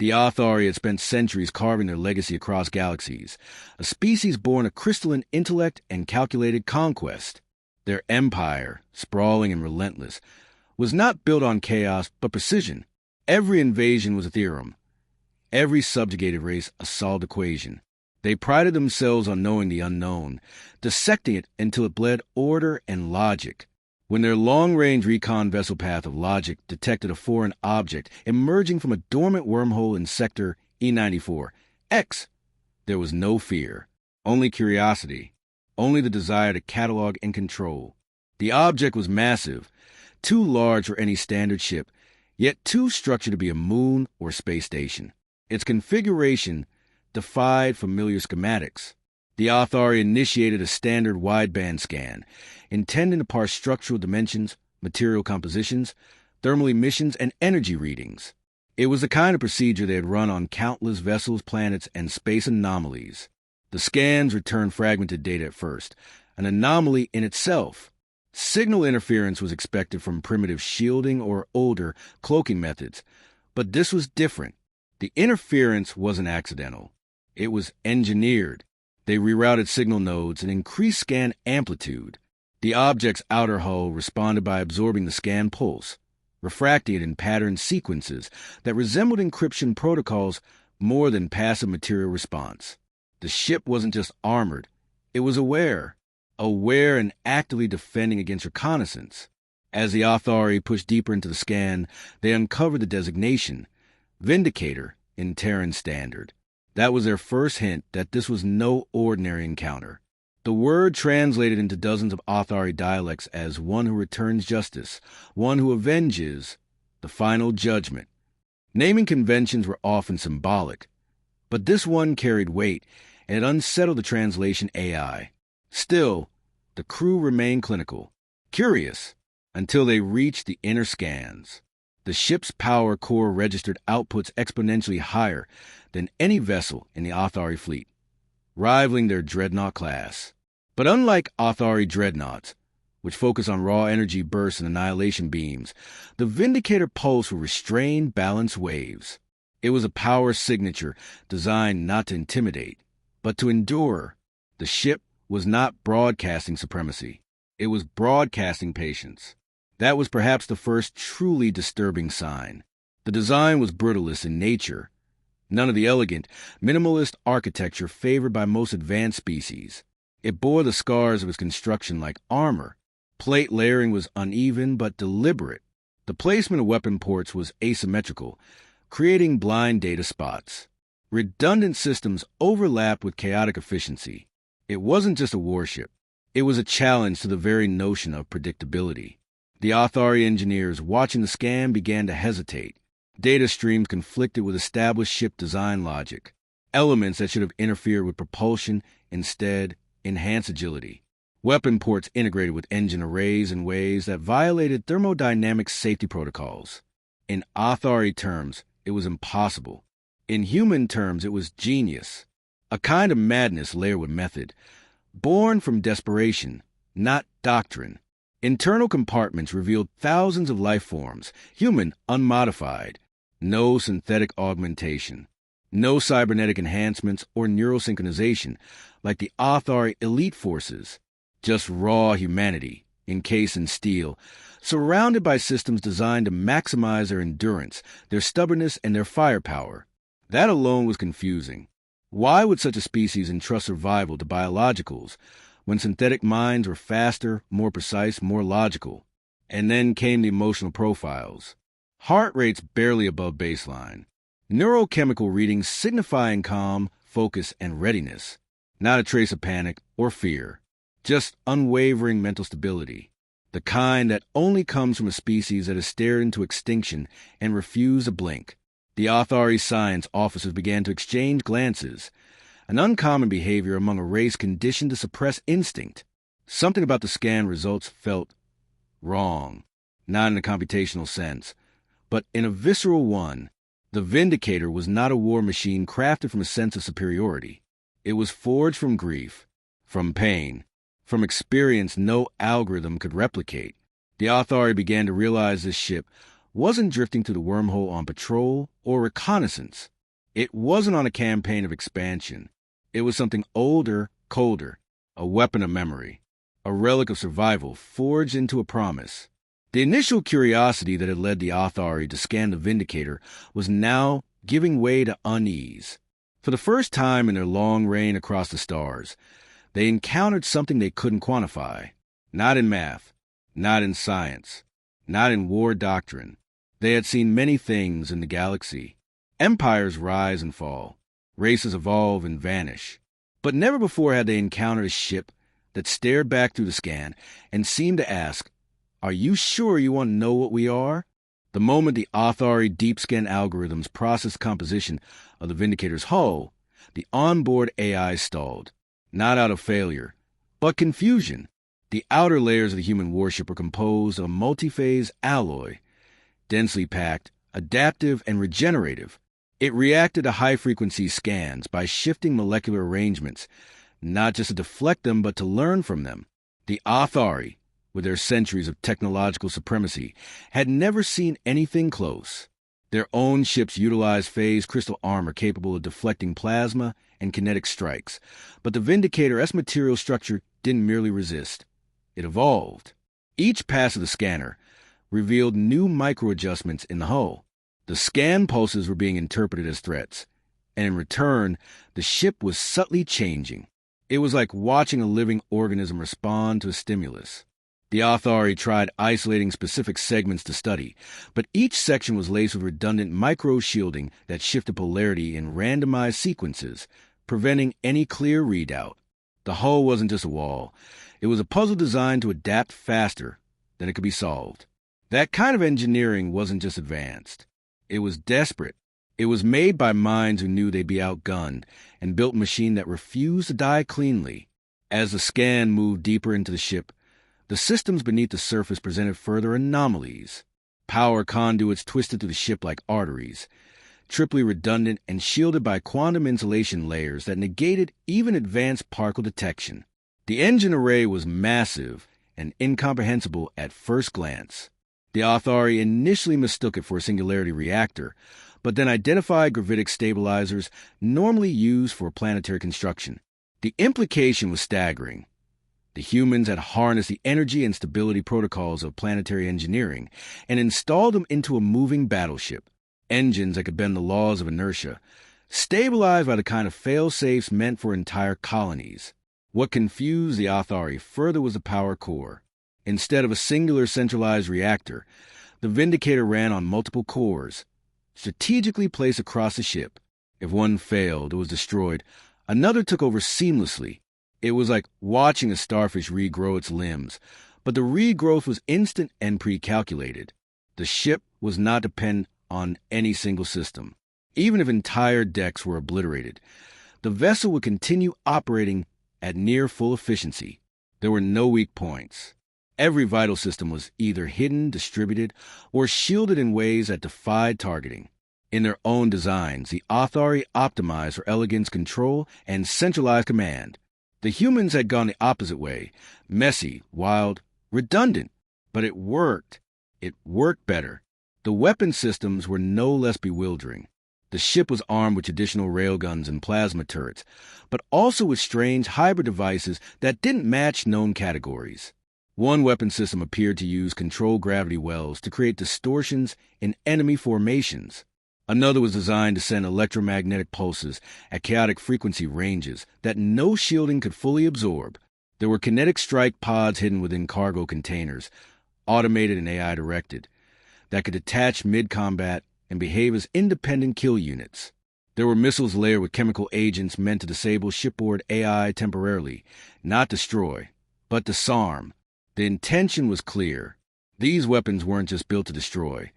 The Athari had spent centuries carving their legacy across galaxies, a species born of crystalline intellect and calculated conquest. Their empire, sprawling and relentless, was not built on chaos but precision. Every invasion was a theorem, every subjugated race a solved equation. They prided themselves on knowing the unknown, dissecting it until it bled order and logic. When their long-range recon vessel path of logic detected a foreign object emerging from a dormant wormhole in Sector E94X, there was no fear, only curiosity, only the desire to catalog and control. The object was massive, too large for any standard ship, yet too structured to be a moon or space station. Its configuration defied familiar schematics. The Athari initiated a standard wideband scan, intending to parse structural dimensions, material compositions, thermal emissions, and energy readings. It was the kind of procedure they had run on countless vessels, planets, and space anomalies. The scans returned fragmented data at first, an anomaly in itself. Signal interference was expected from primitive shielding or older cloaking methods, but this was different. The interference wasn't accidental. It was engineered. They rerouted signal nodes and increased scan amplitude. The object's outer hull responded by absorbing the scan pulse, refracting it in patterned sequences that resembled encryption protocols more than passive material response. The ship wasn't just armored, it was aware and actively defending against reconnaissance. As the Athari pushed deeper into the scan, they uncovered the designation, Vindicator in Terran Standard. That was their first hint that this was no ordinary encounter. The word translated into dozens of Athari dialects as one who returns justice, one who avenges the final judgment. Naming conventions were often symbolic, but this one carried weight, and it unsettled the translation AI. Still, the crew remained clinical, curious, until they reached the inner scans. The ship's power core registered outputs exponentially higher than any vessel in the Athari fleet, rivaling their dreadnought class. But unlike Athari dreadnoughts, which focus on raw energy bursts and annihilation beams, the Vindicator pulse were restrained, balanced waves. It was a power signature designed not to intimidate, but to endure. The ship was not broadcasting supremacy. It was broadcasting patience. That was perhaps the first truly disturbing sign. The design was brutalist in nature, none of the elegant, minimalist architecture favored by most advanced species. It bore the scars of its construction like armor. Plate layering was uneven but deliberate. The placement of weapon ports was asymmetrical, creating blind data spots. Redundant systems overlapped with chaotic efficiency. It wasn't just a warship. It was a challenge to the very notion of predictability. The Athari engineers watching the scan began to hesitate. Data streams conflicted with established ship design logic. Elements that should have interfered with propulsion instead enhanced agility. Weapon ports integrated with engine arrays in ways that violated thermodynamic safety protocols. In Athari terms, it was impossible. In human terms, it was genius. A kind of madness layered with method, born from desperation, not doctrine. Internal compartments revealed thousands of life forms, human unmodified. No synthetic augmentation. No cybernetic enhancements or neural synchronization like the Athari elite forces. Just raw humanity, encased in steel, surrounded by systems designed to maximize their endurance, their stubbornness, and their firepower. That alone was confusing. Why would such a species entrust survival to biologicals when synthetic minds were faster, more precise, more logical? And then came the emotional profiles. Heart rates barely above baseline. Neurochemical readings signifying calm, focus, and readiness. Not a trace of panic or fear. Just unwavering mental stability. The kind that only comes from a species that has stared into extinction and refused to blink. The Athari science officers began to exchange glances, an uncommon behavior among a race conditioned to suppress instinct. Something about the scan results felt wrong, not in a computational sense, but in a visceral one. The Vindicator was not a war machine crafted from a sense of superiority. It was forged from grief, from pain, from experience no algorithm could replicate. The Athari began to realize this ship wasn't drifting through the wormhole on patrol or reconnaissance. It wasn't on a campaign of expansion. It was something older, colder, a weapon of memory, a relic of survival forged into a promise. The initial curiosity that had led the Authority to scan the Vindicator was now giving way to unease. For the first time in their long reign across the stars, they encountered something they couldn't quantify. Not in math, not in science, not in war doctrine. They had seen many things in the galaxy. Empires rise and fall, races evolve and vanish. But never before had they encountered a ship that stared back through the scan and seemed to ask, "Are you sure you want to know what we are?" The moment the Authority deep scan algorithms processed the composition of the Vindicator's hull, the onboard AI stalled. Not out of failure, but confusion. The outer layers of the human warship were composed of a multi-phase alloy, densely packed, adaptive, and regenerative. It reacted to high-frequency scans by shifting molecular arrangements, not just to deflect them, but to learn from them. The Authority, with their centuries of technological supremacy, had never seen anything close. Their own ships utilized phase crystal armor capable of deflecting plasma and kinetic strikes, but the Vindicator's material structure didn't merely resist. It evolved. Each pass of the scanner revealed new micro-adjustments in the hull. The scan pulses were being interpreted as threats, and in return, the ship was subtly changing. It was like watching a living organism respond to a stimulus. The Authority tried isolating specific segments to study, but each section was laced with redundant micro-shielding that shifted polarity in randomized sequences, preventing any clear readout. The hull wasn't just a wall. It was a puzzle designed to adapt faster than it could be solved. That kind of engineering wasn't just advanced. It was desperate. It was made by minds who knew they'd be outgunned and built a machine that refused to die cleanly. As the scan moved deeper into the ship, the systems beneath the surface presented further anomalies. Power conduits twisted through the ship like arteries, triply redundant and shielded by quantum insulation layers that negated even advanced particle detection. The engine array was massive and incomprehensible at first glance. The Authority initially mistook it for a singularity reactor, but then identified gravitic stabilizers normally used for planetary construction. The implication was staggering. The humans had harnessed the energy and stability protocols of planetary engineering and installed them into a moving battleship, engines that could bend the laws of inertia, stabilized by the kind of fail-safes meant for entire colonies. What confused the Authority further was the power core. Instead of a singular centralized reactor, the Vindicator ran on multiple cores, strategically placed across the ship. If one failed or was destroyed, another took over seamlessly. It was like watching a starfish regrow its limbs, but the regrowth was instant and pre-calculated. The ship was not dependent on any single system. Even if entire decks were obliterated, the vessel would continue operating at near full efficiency. There were no weak points. Every vital system was either hidden, distributed, or shielded in ways that defied targeting. In their own designs, the Authority optimized for elegance, control, and centralized command. The humans had gone the opposite way, messy, wild, redundant, but it worked. It worked better. The weapon systems were no less bewildering. The ship was armed with traditional railguns and plasma turrets, but also with strange hybrid devices that didn't match known categories. One weapon system appeared to use controlled gravity wells to create distortions in enemy formations. Another was designed to send electromagnetic pulses at chaotic frequency ranges that no shielding could fully absorb. There were kinetic strike pods hidden within cargo containers, automated and AI-directed, that could detach mid-combat and behave as independent kill units. There were missiles layered with chemical agents meant to disable shipboard AI temporarily, not destroy, but disarm. The intention was clear. These weapons weren't just built to destroy.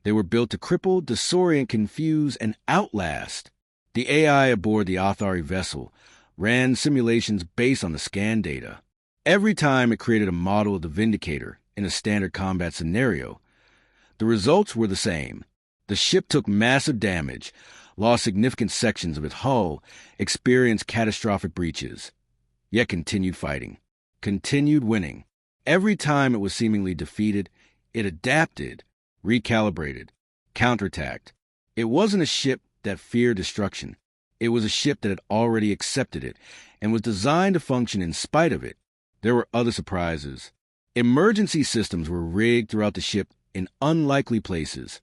They were built to cripple, disorient, confuse, and outlast. The AI aboard the Authority vessel ran simulations based on the scan data. Every time it created a model of the Vindicator in a standard combat scenario, the results were the same. The ship took massive damage, lost significant sections of its hull, experienced catastrophic breaches, yet continued fighting, continued winning. Every time it was seemingly defeated, it adapted, recalibrated, counterattacked. It wasn't a ship that feared destruction. It was a ship that had already accepted it and was designed to function in spite of it. There were other surprises. Emergency systems were rigged throughout the ship in unlikely places.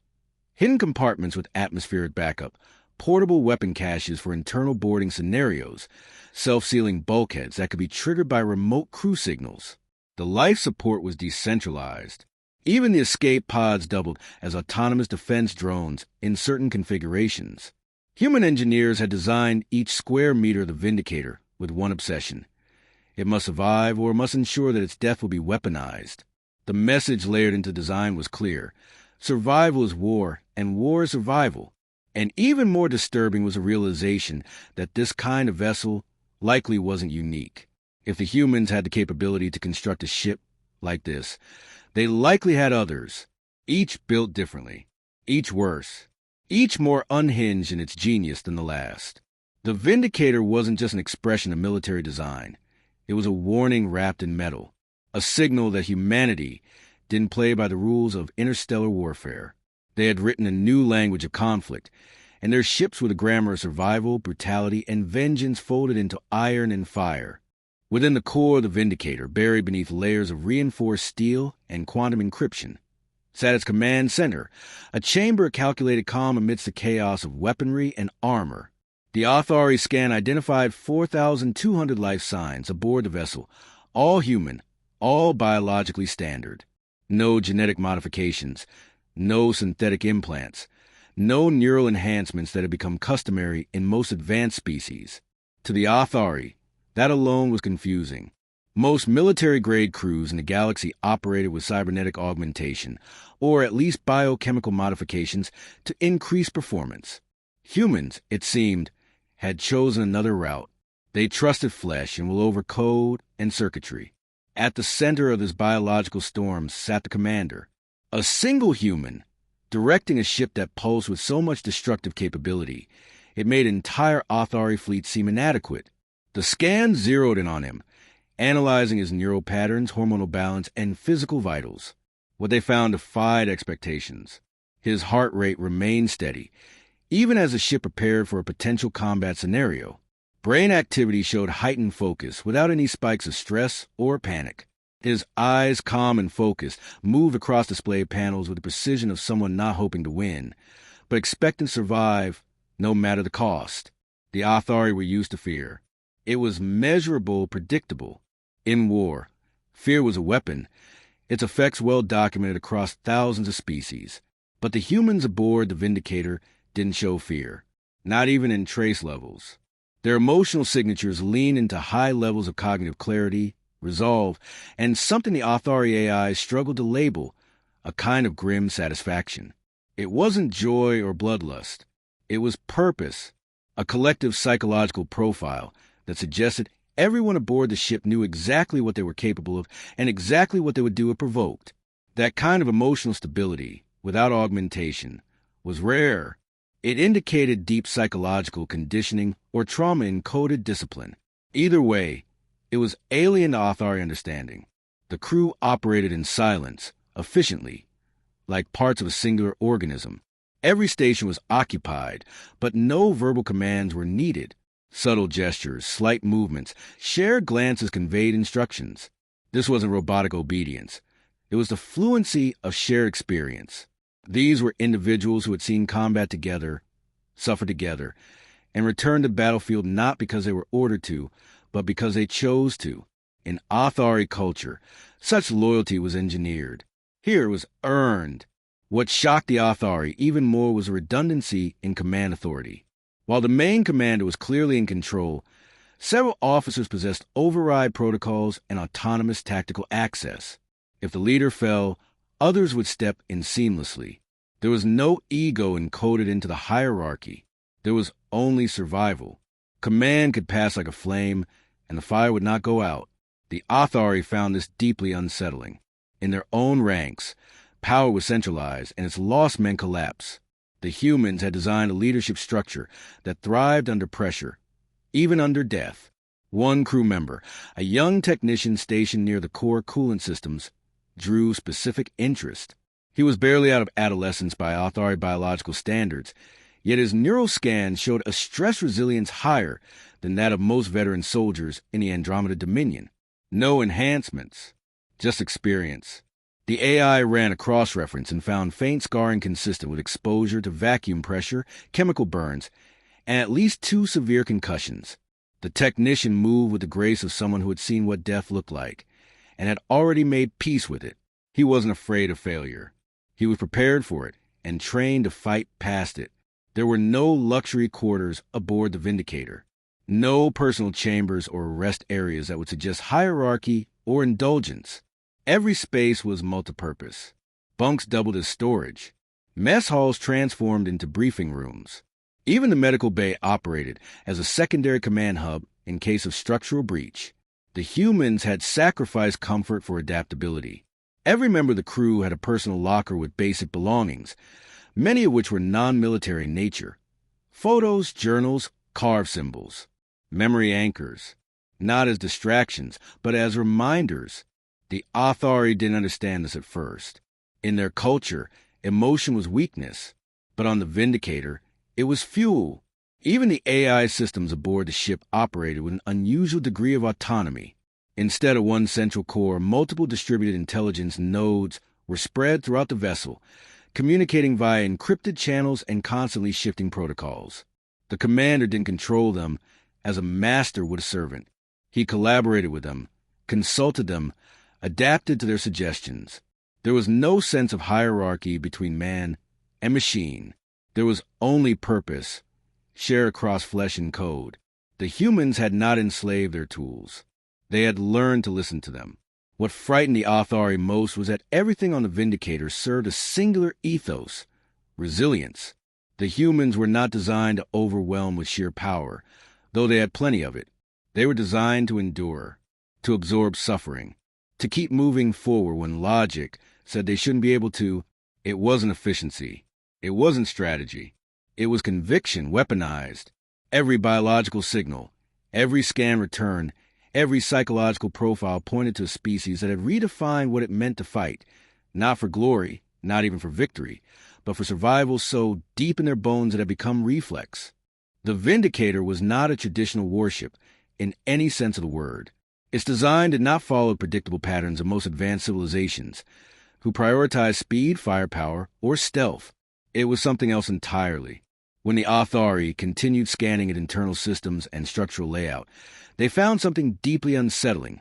Hidden compartments with atmospheric backup, portable weapon caches for internal boarding scenarios, self-sealing bulkheads that could be triggered by remote crew signals. The life support was decentralized. Even the escape pods doubled as autonomous defense drones in certain configurations. Human engineers had designed each square meter of the Vindicator with one obsession. It must survive or must ensure that its death will be weaponized. The message layered into design was clear. Survival is war, and war is survival. And even more disturbing was the realization that this kind of vessel likely wasn't unique. If the humans had the capability to construct a ship like this, they likely had others, each built differently, each worse, each more unhinged in its genius than the last. The Vindicator wasn't just an expression of military design. It was a warning wrapped in metal, a signal that humanity didn't play by the rules of interstellar warfare. They had written a new language of conflict, and their ships were the grammar of survival, brutality, and vengeance folded into iron and fire. Within the core of the Vindicator, buried beneath layers of reinforced steel and quantum encryption, sat its command center, a chamber of calculated calm amidst the chaos of weaponry and armor. The Authority scan identified 4,200 life signs aboard the vessel, all human, all biologically standard. No genetic modifications, no synthetic implants, no neural enhancements that had become customary in most advanced species. To the Authority, that alone was confusing. Most military-grade crews in the galaxy operated with cybernetic augmentation, or at least biochemical modifications to increase performance. Humans, it seemed, had chosen another route. They trusted flesh and will over code and circuitry. At the center of this biological storm sat the commander, a single human, directing a ship that pulsed with so much destructive capability, it made an entire Authority fleet seem inadequate. The scan zeroed in on him, analyzing his neural patterns, hormonal balance, and physical vitals. What they found defied expectations. His heart rate remained steady, even as the ship prepared for a potential combat scenario. Brain activity showed heightened focus without any spikes of stress or panic. His eyes, calm and focused, moved across display panels with the precision of someone not hoping to win, but expecting to survive no matter the cost. The Authority were used to fear. It was measurable, predictable. In war, fear was a weapon, its effects well documented across thousands of species. But the humans aboard the Vindicator didn't show fear, not even in trace levels. Their emotional signatures leaned into high levels of cognitive clarity, resolve, and something the Authority AI struggled to label, a kind of grim satisfaction. It wasn't joy or bloodlust. It was purpose, a collective psychological profile that suggested everyone aboard the ship knew exactly what they were capable of and exactly what they would do if provoked. That kind of emotional stability, without augmentation, was rare. It indicated deep psychological conditioning or trauma-encoded discipline. Either way, it was alien to Authority understanding. The crew operated in silence, efficiently, like parts of a singular organism. Every station was occupied, but no verbal commands were needed. Subtle gestures, slight movements, shared glances conveyed instructions. This wasn't robotic obedience. It was the fluency of shared experience. These were individuals who had seen combat together, suffered together, and returned to the battlefield not because they were ordered to, but because they chose to. In Authority culture, such loyalty was engineered. Here it was earned. What shocked the Authority even more was the redundancy in command authority. While the main commander was clearly in control, several officers possessed override protocols and autonomous tactical access. If the leader fell, others would step in seamlessly. There was no ego encoded into the hierarchy. There was only survival. Command could pass like a flame, and the fire would not go out. The Authority found this deeply unsettling. In their own ranks, power was centralized, and its lost men collapsed. The humans had designed a leadership structure that thrived under pressure, even under death. One crew member, a young technician stationed near the core coolant systems, drew specific interest. He was barely out of adolescence by Authori biological standards, yet his neural scans showed a stress resilience higher than that of most veteran soldiers in the Andromeda Dominion. No enhancements, just experience. The AI ran a cross-reference and found faint scarring consistent with exposure to vacuum pressure, chemical burns, and at least 2 severe concussions. The technician moved with the grace of someone who had seen what death looked like and had already made peace with it. He wasn't afraid of failure. He was prepared for it and trained to fight past it. There were no luxury quarters aboard the Vindicator, no personal chambers or rest areas that would suggest hierarchy or indulgence. Every space was multipurpose. Bunks doubled as storage. Mess halls transformed into briefing rooms. Even the medical bay operated as a secondary command hub in case of structural breach. The humans had sacrificed comfort for adaptability. Every member of the crew had a personal locker with basic belongings, many of which were non-military in nature. Photos, journals, carved symbols, memory anchors, not as distractions, but as reminders. The Authori didn't understand this at first. In their culture, emotion was weakness, but on the Vindicator, it was fuel. Even the AI systems aboard the ship operated with an unusual degree of autonomy. Instead of one central core, multiple distributed intelligence nodes were spread throughout the vessel, communicating via encrypted channels and constantly shifting protocols. The commander didn't control them as a master would a servant. He collaborated with them, consulted them, adapted to their suggestions. There was no sense of hierarchy between man and machine. There was only purpose, shared across flesh and code. The humans had not enslaved their tools. They had learned to listen to them. What frightened the Authori most was that everything on the Vindicator served a singular ethos: resilience. The humans were not designed to overwhelm with sheer power, though they had plenty of it. They were designed to endure, to absorb suffering, to keep moving forward when logic said they shouldn't be able to. It wasn't efficiency. It wasn't strategy. It was conviction weaponized. Every biological signal, every scan return, every psychological profile pointed to a species that had redefined what it meant to fight, not for glory, not even for victory, but for survival so deep in their bones it had become reflex. The Vindicator was not a traditional warship in any sense of the word. Its design did not follow predictable patterns of most advanced civilizations, who prioritized speed, firepower, or stealth. It was something else entirely. When the Authori continued scanning its internal systems and structural layout, they found something deeply unsettling.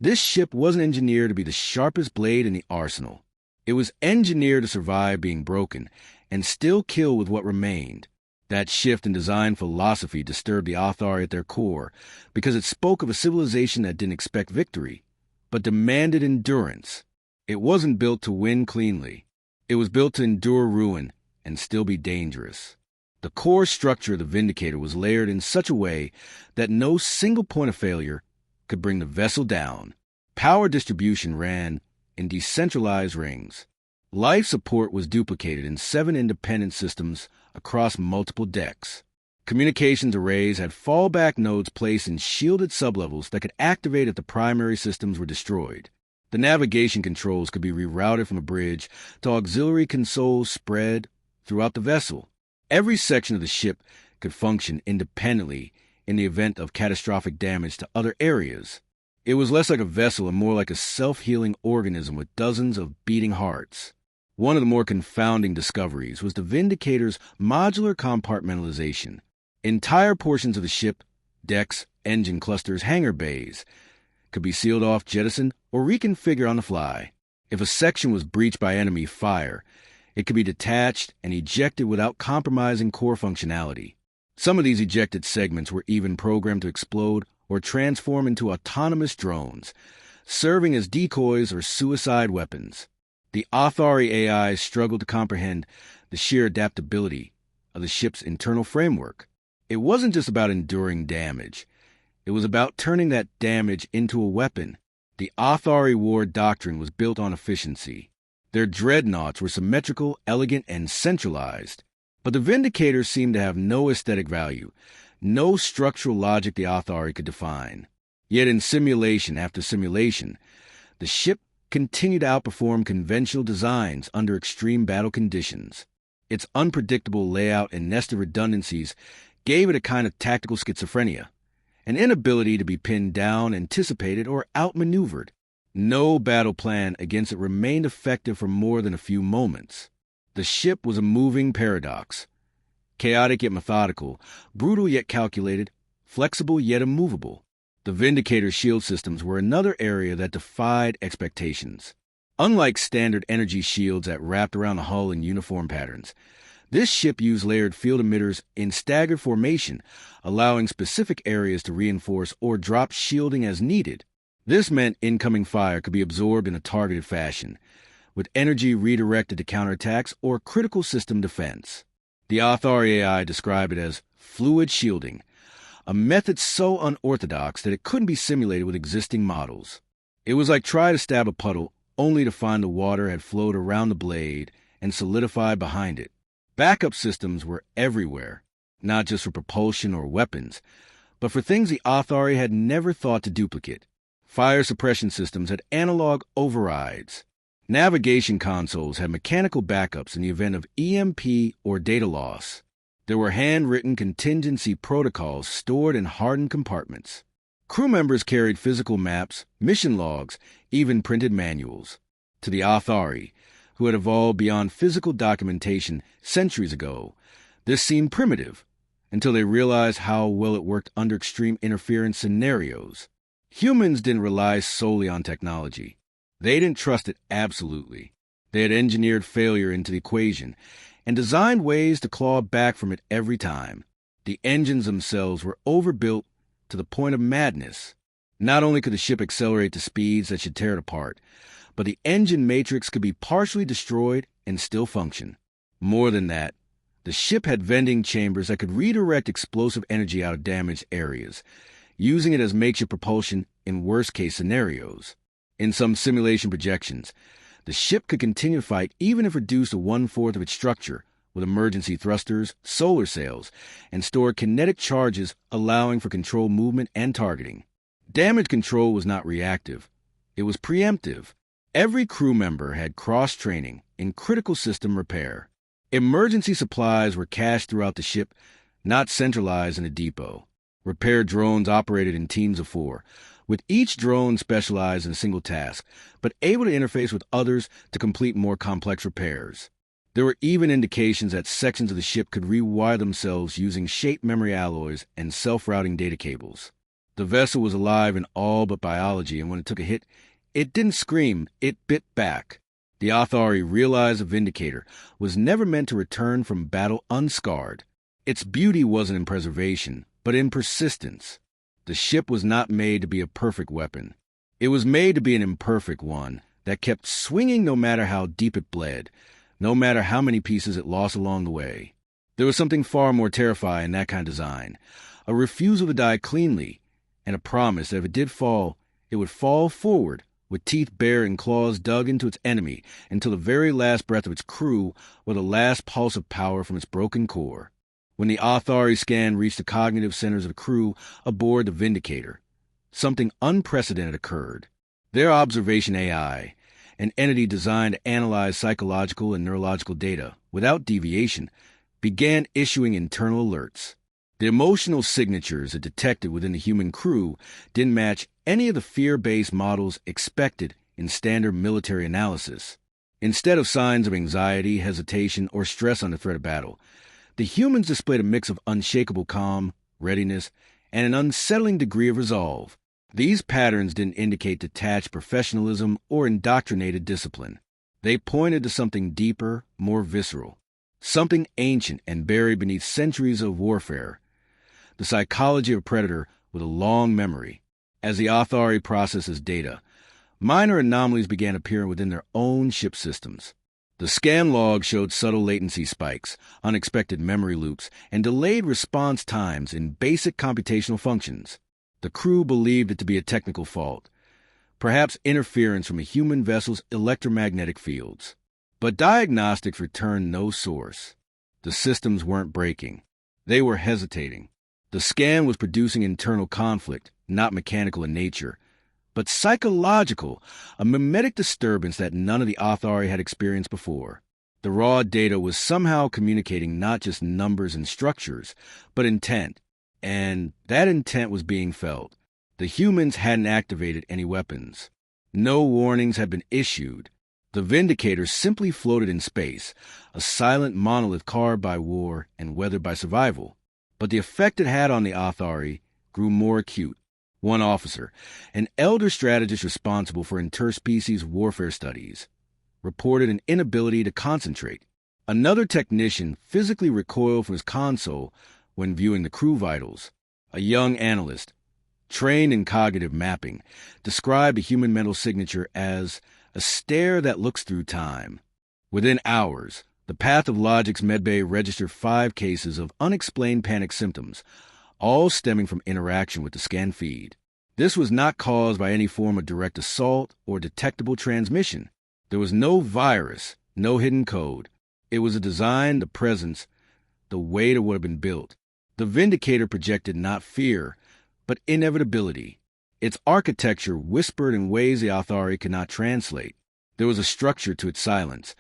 This ship wasn't engineered to be the sharpest blade in the arsenal. It was engineered to survive being broken and still kill with what remained. That shift in design philosophy disturbed the Authori at their core because it spoke of a civilization that didn't expect victory, but demanded endurance. It wasn't built to win cleanly. It was built to endure ruin and still be dangerous. The core structure of the Vindicator was layered in such a way that no single point of failure could bring the vessel down. Power distribution ran in decentralized rings. Life support was duplicated in 7 independent systems across multiple decks. Communications arrays had fallback nodes placed in shielded sublevels that could activate if the primary systems were destroyed. The navigation controls could be rerouted from a bridge to auxiliary consoles spread throughout the vessel. Every section of the ship could function independently in the event of catastrophic damage to other areas. It was less like a vessel and more like a self-healing organism with dozens of beating hearts. One of the more confounding discoveries was the Vindicator's modular compartmentalization. Entire portions of the ship, decks, engine clusters, hangar bays, could be sealed off, jettisoned, or reconfigured on the fly. If a section was breached by enemy fire, it could be detached and ejected without compromising core functionality. Some of these ejected segments were even programmed to explode or transform into autonomous drones, serving as decoys or suicide weapons. The Authori AI struggled to comprehend the sheer adaptability of the ship's internal framework. It wasn't just about enduring damage. It was about turning that damage into a weapon. The Authori war doctrine was built on efficiency. Their dreadnoughts were symmetrical, elegant, and centralized. But the Vindicators seemed to have no aesthetic value, no structural logic the Authori could define. Yet in simulation after simulation, the ship continued to outperform conventional designs under extreme battle conditions. Its unpredictable layout and nested redundancies gave it a kind of tactical schizophrenia, an inability to be pinned down, anticipated, or outmaneuvered. No battle plan against it remained effective for more than a few moments. The ship was a moving paradox. Chaotic yet methodical, brutal yet calculated, flexible yet immovable. The Vindicator's shield systems were another area that defied expectations. Unlike standard energy shields that wrapped around the hull in uniform patterns, this ship used layered field emitters in staggered formation, allowing specific areas to reinforce or drop shielding as needed. This meant incoming fire could be absorbed in a targeted fashion, with energy redirected to counterattacks or critical system defense. The Authority AI described it as fluid shielding, a method so unorthodox that it couldn't be simulated with existing models. It was like trying to stab a puddle, only to find the water had flowed around the blade and solidified behind it. Backup systems were everywhere, not just for propulsion or weapons, but for things the Authority had never thought to duplicate. Fire suppression systems had analog overrides. Navigation consoles had mechanical backups in the event of EMP or data loss. There were handwritten contingency protocols stored in hardened compartments. Crew members carried physical maps, mission logs, even printed manuals. To the Authority, who had evolved beyond physical documentation centuries ago, this seemed primitive, until they realized how well it worked under extreme interference scenarios. Humans didn't rely solely on technology. They didn't trust it absolutely. They had engineered failure into the equation and designed ways to claw back from it every time. The engines themselves were overbuilt to the point of madness. Not only could the ship accelerate to speeds that should tear it apart, but the engine matrix could be partially destroyed and still function. More than that, the ship had vending chambers that could redirect explosive energy out of damaged areas, using it as makeshift propulsion in worst-case scenarios. In some simulation projections, the ship could continue to fight even if reduced to 1/4 of its structure, with emergency thrusters, solar sails, and stored kinetic charges allowing for controlled movement and targeting. Damage control was not reactive. It was preemptive. Every crew member had cross-training in critical system repair. Emergency supplies were cached throughout the ship, not centralized in a depot. Repair drones operated in teams of 4, with each drone specialized in a single task, but able to interface with others to complete more complex repairs. There were even indications that sections of the ship could rewire themselves using shape memory alloys and self-routing data cables. The vessel was alive in all but biology, and when it took a hit, it didn't scream, it bit back. The Authority realized the Vindicator was never meant to return from battle unscarred. Its beauty wasn't in preservation, but in persistence. The ship was not made to be a perfect weapon. It was made to be an imperfect one that kept swinging no matter how deep it bled, no matter how many pieces it lost along the way. There was something far more terrifying in that kind of design, a refusal to die cleanly, and a promise that if it did fall, it would fall forward, with teeth bare and claws dug into its enemy until the very last breath of its crew or the last pulse of power from its broken core. When the Authority scan reached the cognitive centers of the crew aboard the Vindicator, something unprecedented occurred. Their observation AI, an entity designed to analyze psychological and neurological data without deviation, began issuing internal alerts. The emotional signatures it detected within the human crew didn't match any of the fear-based models expected in standard military analysis. Instead of signs of anxiety, hesitation, or stress under threat of battle, the humans displayed a mix of unshakable calm, readiness, and an unsettling degree of resolve. These patterns didn't indicate detached professionalism or indoctrinated discipline. They pointed to something deeper, more visceral, something ancient and buried beneath centuries of warfare. The psychology of a predator with a long memory. As the Authority processes data, minor anomalies began appearing within their own ship systems. The scan log showed subtle latency spikes, unexpected memory loops, and delayed response times in basic computational functions. The crew believed it to be a technical fault, perhaps interference from a human vessel's electromagnetic fields. But diagnostics returned no source. The systems weren't breaking. They were hesitating. The scan was producing internal conflict, not mechanical in nature, but psychological, a mimetic disturbance that none of the authori had experienced before. The raw data was somehow communicating not just numbers and structures, but intent, and that intent was being felt. The humans hadn't activated any weapons. No warnings had been issued. The Vindicator simply floated in space, a silent monolith carved by war and weathered by survival. But the effect it had on the authori grew more acute. One officer, an elder strategist responsible for interspecies warfare studies, reported an inability to concentrate. Another technician physically recoiled from his console when viewing the crew vitals. A young analyst, trained in cognitive mapping, described the human mental signature as a stare that looks through time. Within hours, the Path of Logic's medbay registered 5 cases of unexplained panic symptoms, all stemming from interaction with the scan feed. This was not caused by any form of direct assault or detectable transmission. There was no virus, no hidden code. It was a design, the presence, the weight of what had been built. The Vindicator projected not fear, but inevitability. Its architecture whispered in ways the authori could not translate. There was a structure to its silence,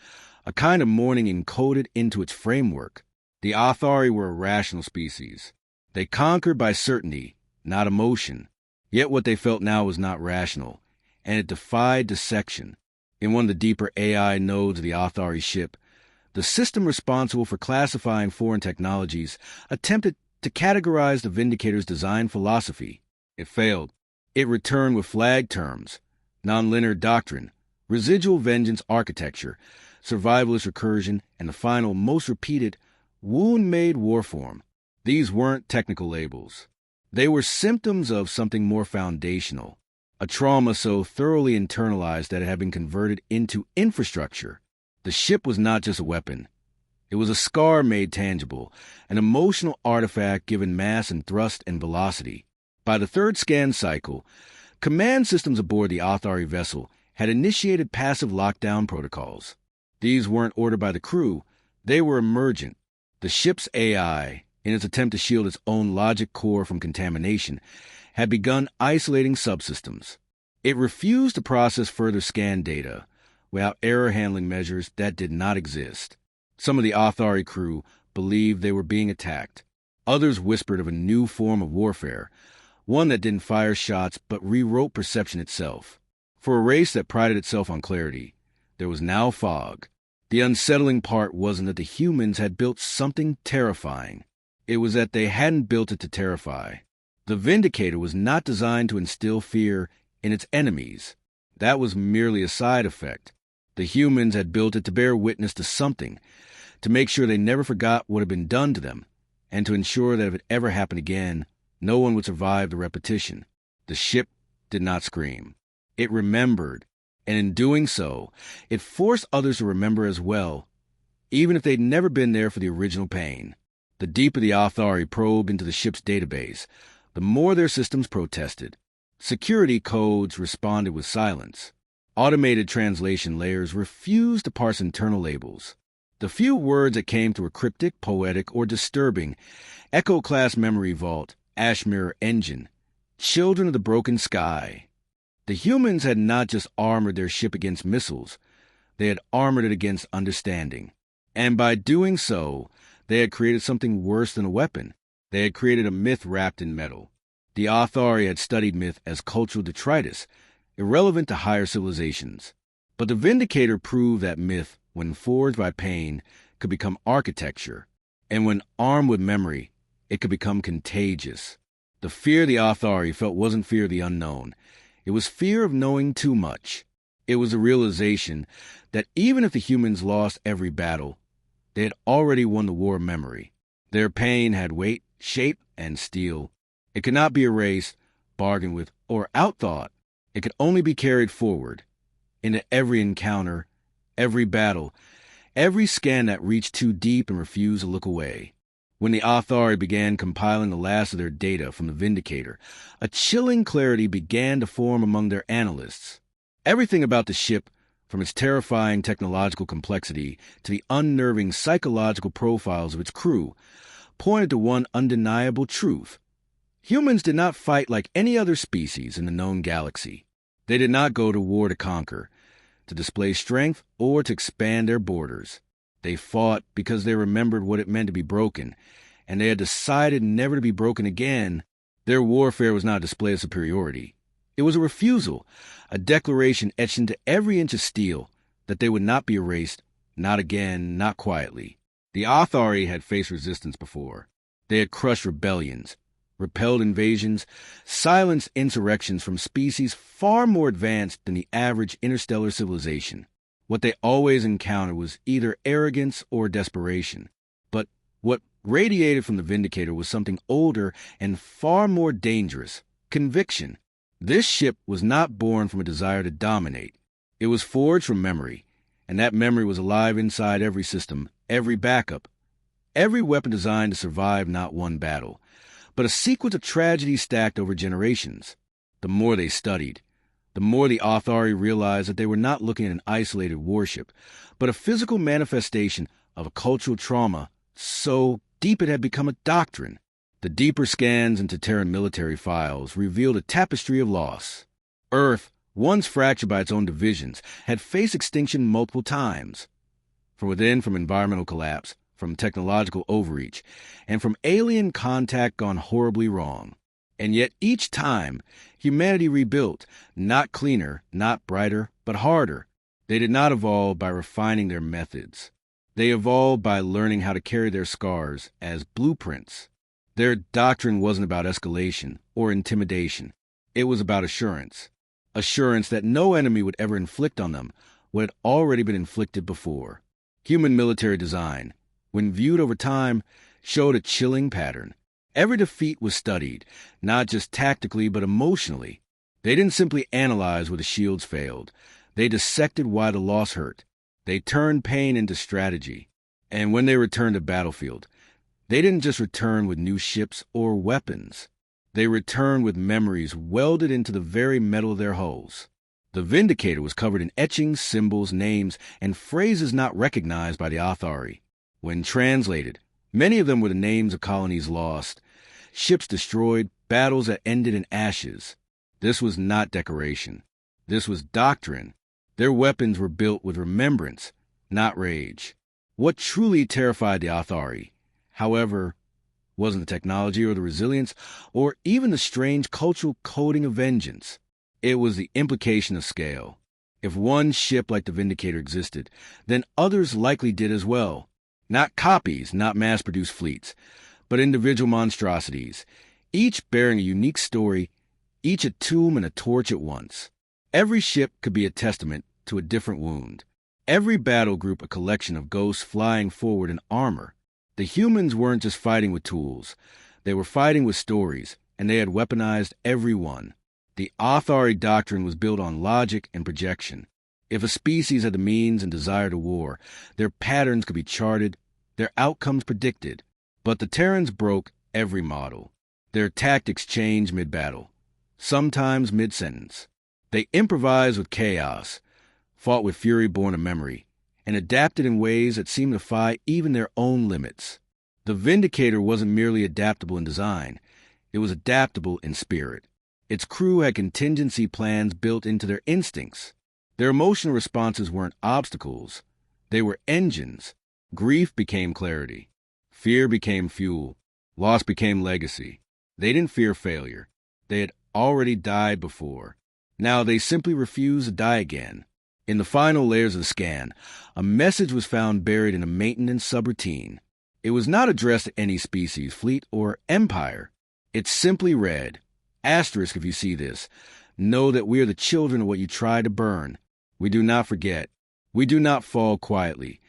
a kind of mourning encoded into its framework. The authori were a rational species. They conquered by certainty, not emotion. Yet what they felt now was not rational, and it defied dissection. In one of the deeper AI nodes of the authori ship, the system responsible for classifying foreign technologies attempted to categorize the Vindicator's design philosophy. It failed. It returned with flag terms: nonlinear doctrine, residual vengeance architecture, survivalist recursion, and the final, most repeated, wound-made warform. These weren't technical labels. They were symptoms of something more foundational, a trauma so thoroughly internalized that it had been converted into infrastructure. The ship was not just a weapon. It was a scar made tangible, an emotional artifact given mass and thrust and velocity. By the 3rd scan cycle, command systems aboard the authori vessel had initiated passive lockdown protocols. These weren't ordered by the crew. They were emergent. The ship's AI, in its attempt to shield its own logic core from contamination, had begun isolating subsystems. It refused to process further scan data without error handling measures that did not exist. Some of the authori crew believed they were being attacked. Others whispered of a new form of warfare, one that didn't fire shots but rewrote perception itself. For a race that prided itself on clarity, there was now fog. The unsettling part wasn't that the humans had built something terrifying. It was that they hadn't built it to terrify. The Vindicator was not designed to instill fear in its enemies. That was merely a side effect. The humans had built it to bear witness to something, to make sure they never forgot what had been done to them, and to ensure that if it ever happened again, no one would survive the repetition. The ship did not scream. It remembered, and in doing so, it forced others to remember as well, even if they'd never been there for the original pain. The deeper the authori probed into the ship's database, the more their systems protested. Security codes responded with silence. Automated translation layers refused to parse internal labels. The few words that came through were cryptic, poetic, or disturbing: Echo-class memory vault, ash mirror engine, children of the broken sky. The humans had not just armored their ship against missiles, they had armored it against understanding. And by doing so, they had created something worse than a weapon. They had created a myth wrapped in metal. The authori had studied myth as cultural detritus, irrelevant to higher civilizations. But the Vindicator proved that myth, when forged by pain, could become architecture, and when armed with memory, it could become contagious. The fear the authori felt wasn't fear of the unknown. It was fear of knowing too much. It was a realization that even if the humans lost every battle, they had already won the war of memory. Their pain had weight, shape, and steel. It could not be erased, bargained with, or outthought. It could only be carried forward into every encounter, every battle, every scan that reached too deep and refused to look away. When the authori began compiling the last of their data from the Vindicator, a chilling clarity began to form among their analysts. Everything about the ship, from its terrifying technological complexity to the unnerving psychological profiles of its crew, pointed to one undeniable truth. Humans did not fight like any other species in the known galaxy. They did not go to war to conquer, to display strength, or to expand their borders. They fought because they remembered what it meant to be broken, and they had decided never to be broken again. Their warfare was not a display of superiority. It was a refusal, a declaration etched into every inch of steel that they would not be erased, not again, not quietly. The Athari had faced resistance before. They had crushed rebellions, repelled invasions, silenced insurrections from species far more advanced than the average interstellar civilization. What they always encountered was either arrogance or desperation. But what radiated from the Vindicator was something older and far more dangerous: conviction. This ship was not born from a desire to dominate. It was forged from memory, and that memory was alive inside every system, every backup, every weapon designed to survive not one battle, but a sequence of tragedies stacked over generations. The more they studied, the more the Athari realized that they were not looking at an isolated warship, but a physical manifestation of a cultural trauma so deep it had become a doctrine. The deeper scans into Terran military files revealed a tapestry of loss. Earth, once fractured by its own divisions, had faced extinction multiple times. From within, from environmental collapse, from technological overreach, and from alien contact gone horribly wrong. And yet each time, humanity rebuilt, not cleaner, not brighter, but harder. They did not evolve by refining their methods. They evolved by learning how to carry their scars as blueprints. Their doctrine wasn't about escalation or intimidation. It was about assurance. Assurance that no enemy would ever inflict on them what had already been inflicted before. Human military design, when viewed over time, showed a chilling pattern. Every defeat was studied, not just tactically but emotionally. They didn't simply analyze where the shields failed. They dissected why the loss hurt. They turned pain into strategy. And when they returned to battlefield, they didn't just return with new ships or weapons. They returned with memories welded into the very metal of their hulls. The Vindicator was covered in etchings, symbols, names, and phrases not recognized by the Athari. When translated, many of them were the names of colonies lost, ships destroyed, battles that ended in ashes. This was not decoration. This was doctrine. Their weapons were built with remembrance, not rage. What truly terrified the Athari, however, wasn't the technology or the resilience or even the strange cultural coding of vengeance. It was the implication of scale. If one ship like the Vindicator existed, then others likely did as well. Not copies, not mass-produced fleets, but individual monstrosities, each bearing a unique story, each a tomb and a torch at once. Every ship could be a testament to a different wound. Every battle group a collection of ghosts flying forward in armor. The humans weren't just fighting with tools. They were fighting with stories, and they had weaponized every one. The Athari doctrine was built on logic and projection. If a species had the means and desire to war, their patterns could be charted, their outcomes predicted. But the Terrans broke every model. Their tactics changed mid-battle, sometimes mid-sentence. They improvised with chaos, fought with fury born of memory, and adapted in ways that seemed to defy even their own limits. The Vindicator wasn't merely adaptable in design, it was adaptable in spirit. Its crew had contingency plans built into their instincts. Their emotional responses weren't obstacles, they were engines. Grief became clarity. Fear became fuel. Loss became legacy. They didn't fear failure. They had already died before. Now they simply refused to die again. In the final layers of the scan, a message was found buried in a maintenance subroutine. It was not addressed to any species, fleet, or empire. It simply read, "Asterisk if you see this. Know that we are the children of what you tried to burn. We do not forget. We do not fall quietly."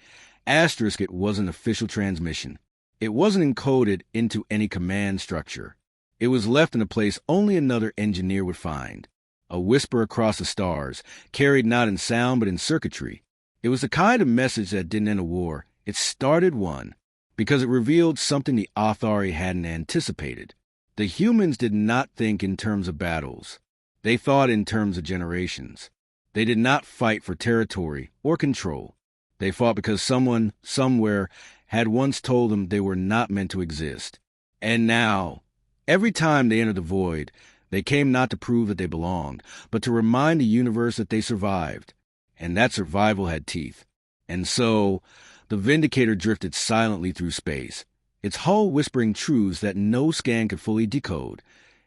Asterisk it was an official transmission. It wasn't encoded into any command structure. It was left in a place only another engineer would find. A whisper across the stars, carried not in sound but in circuitry. It was the kind of message that didn't end a war. It started one, because it revealed something the Athari hadn't anticipated. The humans did not think in terms of battles. They thought in terms of generations. They did not fight for territory or control. They fought because someone, somewhere, had once told them they were not meant to exist. And now, every time they entered the void, They came not to prove that they belonged, but to remind the universe that they survived. And that survival had teeth. And so, the Vindicator drifted silently through space, its hull whispering truths that no scan could fully decode,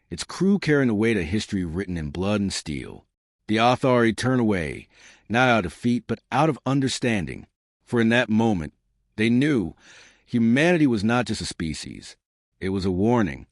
its crew carrying the weight of history written in blood and steel. The Athari turned away, not out of defeat, but out of understanding. For in that moment, they knew humanity was not just a species. It was a warning,